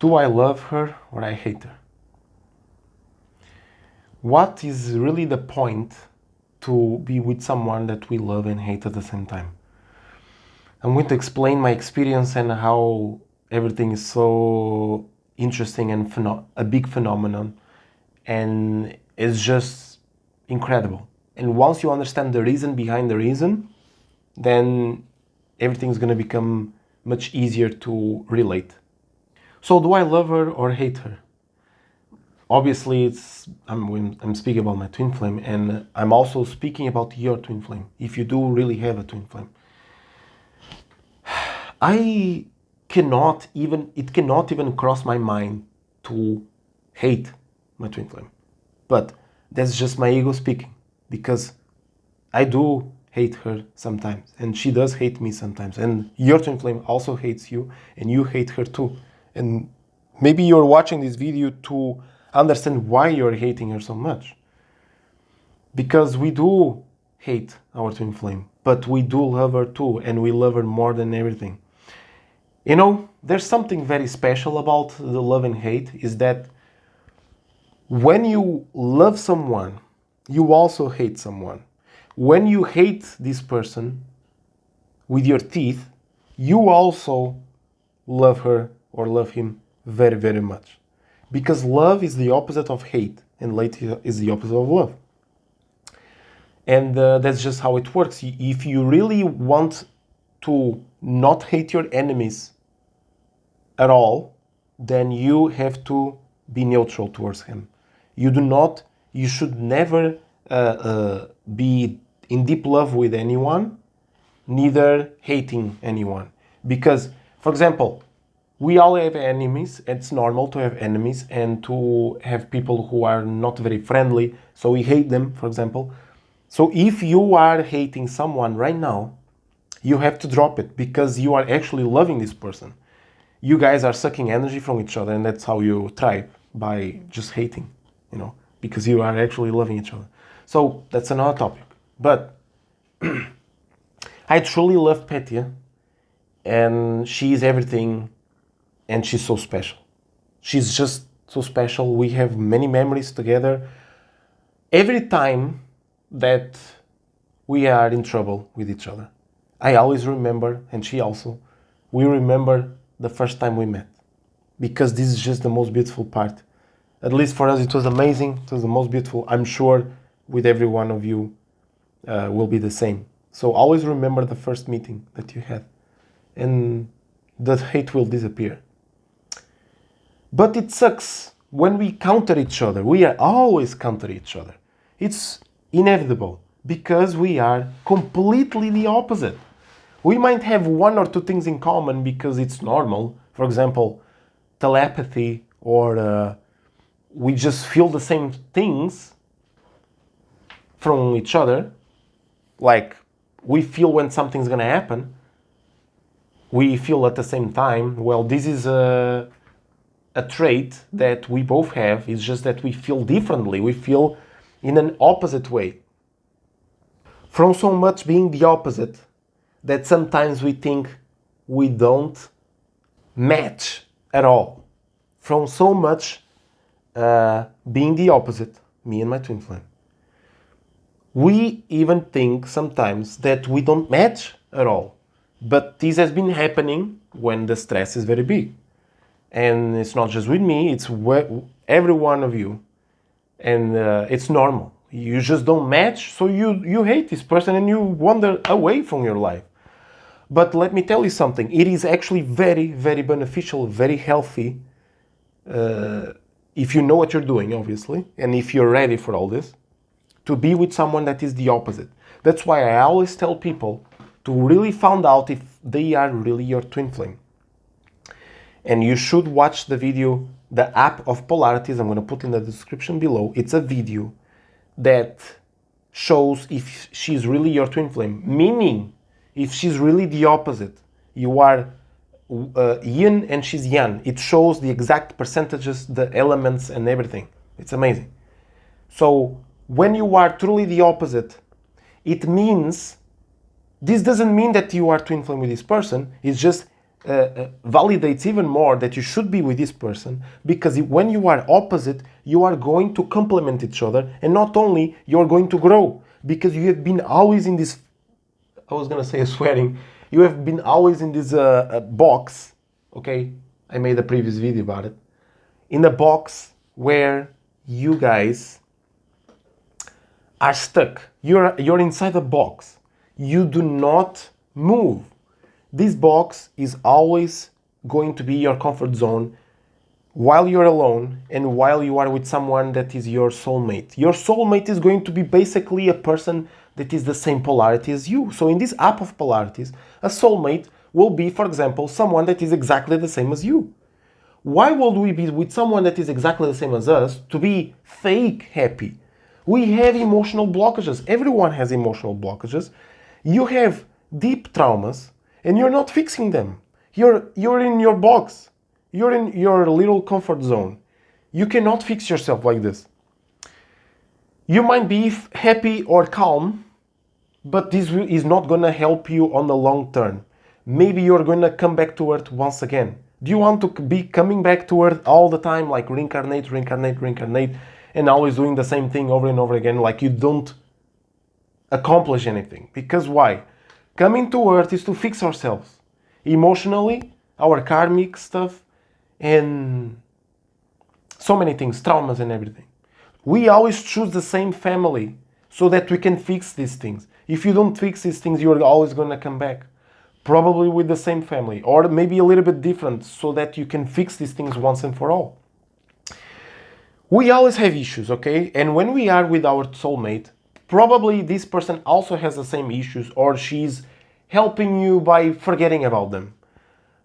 Do I love her or I hate her? What is really the point to be with someone that we love and hate at the same time? I'm going to explain my experience and how everything is so interesting and a big phenomenon, and it's just incredible. And once you understand the reason behind the reason, then everything's going to become much easier to relate. So do I love her or hate her? Obviously, I'm speaking about my twin flame, and I'm also speaking about your twin flame, if you do really have a twin flame. It cannot even cross my mind to hate my twin flame. But that's just my ego speaking, because I do hate her sometimes, and she does hate me sometimes, and your twin flame also hates you, and you hate her too. And maybe you're watching this video to understand why you're hating her so much. Because we do hate our twin flame, but we do love her too, and we love her more than everything. You know, there's something very special about the love and hate, is that when you love someone, you also hate someone. When you hate this person with your teeth, you also love her or love him very, very much. Because love is the opposite of hate, and hate is the opposite of love. And that's just how it works. If you really want to not hate your enemies at all, then you have to be neutral towards him. You should never be in deep love with anyone, neither hating anyone. Because, for example, we all have enemies. It's normal to have enemies and to have people who are not very friendly, so we hate them, for example. So if you are hating someone right now, you have to drop it, because you are actually loving this person. You guys are sucking energy from each other, and that's how you thrive, by just hating, because you are actually loving each other. So that's another topic. But I truly love Petya, and she is everything, and she's so special. She's just so special. We have many memories together. Every time that we are in trouble with each other, I always remember, and she also, we remember the first time we met, because this is just the most beautiful part. At least for us, it was amazing. It was the most beautiful. I'm sure with every one of you will be the same. So always remember the first meeting that you had, and the hate will disappear. But it sucks when we counter each other. We are always counter each other. It's inevitable, because we are completely the opposite. We might have one or two things in common because it's normal. For example, telepathy, or we just feel the same things from each other. Like, we feel when something's gonna happen. We feel at the same time. Well, this is a trait that we both have. It's just that we feel differently. We feel in an opposite way. From so much being the opposite, that sometimes we think we don't match at all. From so much being the opposite, me and my twin flame, we even think sometimes that we don't match at all. But this has been happening when the stress is very big. And it's not just with me, it's every one of you. And it's normal. You just don't match, so you hate this person and you wander away from your life. But let me tell you something. It is actually very, very beneficial, very healthy, if you know what you're doing, obviously, and if you're ready for all this, to be with someone that is the opposite. That's why I always tell people to really find out if they are really your twin flame. And you should watch the video, the app of polarities. I'm going to put in the description below. It's a video that shows if she's really your twin flame. Meaning, if she's really the opposite, you are yin and she's yang. It shows the exact percentages, the elements, and everything. It's amazing. So when you are truly the opposite, it means, this doesn't mean that you are twin flame with this person. It's just validates even more that you should be with this person, because when you are opposite, you are going to complement each other, and not only you're going to grow, because you have been always in this, I was gonna say swearing, you have been always in this box, okay? I made a previous video about it. In a box where you guys are stuck. You're inside a box. You do not move. This box is always going to be your comfort zone while you're alone and while you are with someone that is your soulmate. Your soulmate is going to be basically a person that is the same polarity as you. So in this app of polarities, a soulmate will be, for example, someone that is exactly the same as you. Why would we be with someone that is exactly the same as us to be fake happy? We have emotional blockages. Everyone has emotional blockages. You have deep traumas and you're not fixing them. You're in your box. You're in your little comfort zone. You cannot fix yourself like this. You might be happy or calm, but this is not going to help you on the long term. Maybe you're going to come back to earth once again. Do you want to be coming back to earth all the time, like reincarnate, and always doing the same thing over and over again, like you don't accomplish anything? Because why? Coming to earth is to fix ourselves emotionally, our karmic stuff, and so many things, traumas and everything. We always choose the same family so that we can fix these things. If you don't fix these things, you're always going to come back. Probably with the same family, or maybe a little bit different, so that you can fix these things once and for all. We always have issues, okay? And when we are with our soulmate, probably this person also has the same issues, or she's helping you by forgetting about them.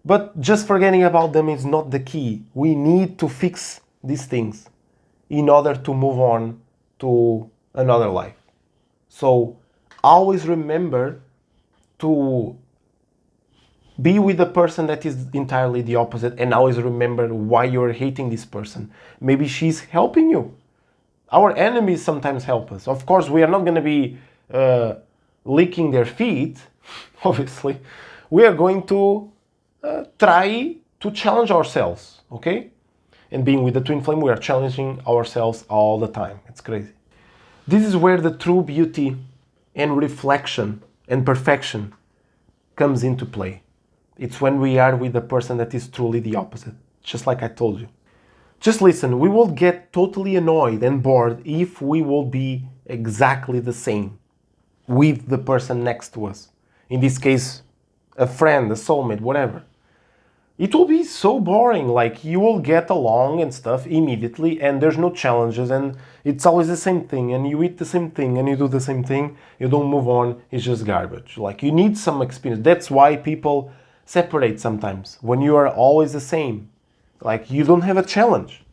But just forgetting about them is not the key. We need to fix these things in order to move on to another life. So always remember to be with the person that is entirely the opposite, and always remember why you're hating this person. Maybe she's helping you. Our enemies sometimes help us. Of course, we are not going to be licking their feet, obviously. We are going to try to challenge ourselves, okay? And being with the twin flame, we are challenging ourselves all the time. It's crazy. This is where the true beauty and reflection and perfection comes into play. It's when we are with a person that is truly the opposite, just like I told you. Just listen, we will get totally annoyed and bored if we will be exactly the same with the person next to us. In this case, a friend, a soulmate, whatever. It will be so boring, like you will get along and stuff immediately, and there's no challenges, and it's always the same thing, and you eat the same thing, and you do the same thing, you don't move on, it's just garbage. Like, you need some experience. That's why people separate sometimes, when you are always the same. Like, you don't have a challenge.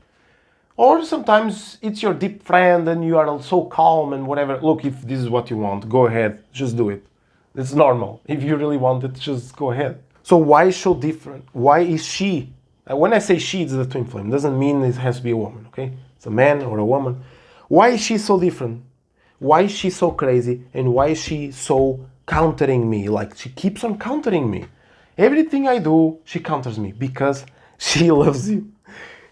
Or sometimes it's your deep friend and you are so calm and whatever. Look, if this is what you want, go ahead, just do it. It's normal. If you really want it, just go ahead. So why is so different? Why is she? When I say she, it's the twin flame. Doesn't mean it has to be a woman, okay? It's a man or a woman. Why is she so different? Why is she so crazy? And why is she so countering me? Like, she keeps on countering me. Everything I do, she counters me because she loves you.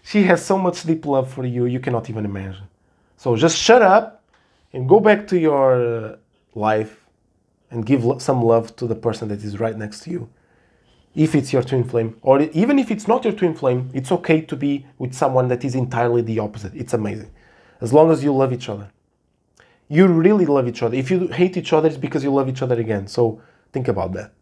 She has so much deep love for you, you cannot even imagine. So just shut up and go back to your life and give some love to the person that is right next to you. If it's your twin flame, or even if it's not your twin flame, it's okay to be with someone that is entirely the opposite. It's amazing. As long as you love each other. You really love each other. If you hate each other, it's because you love each other again. So think about that.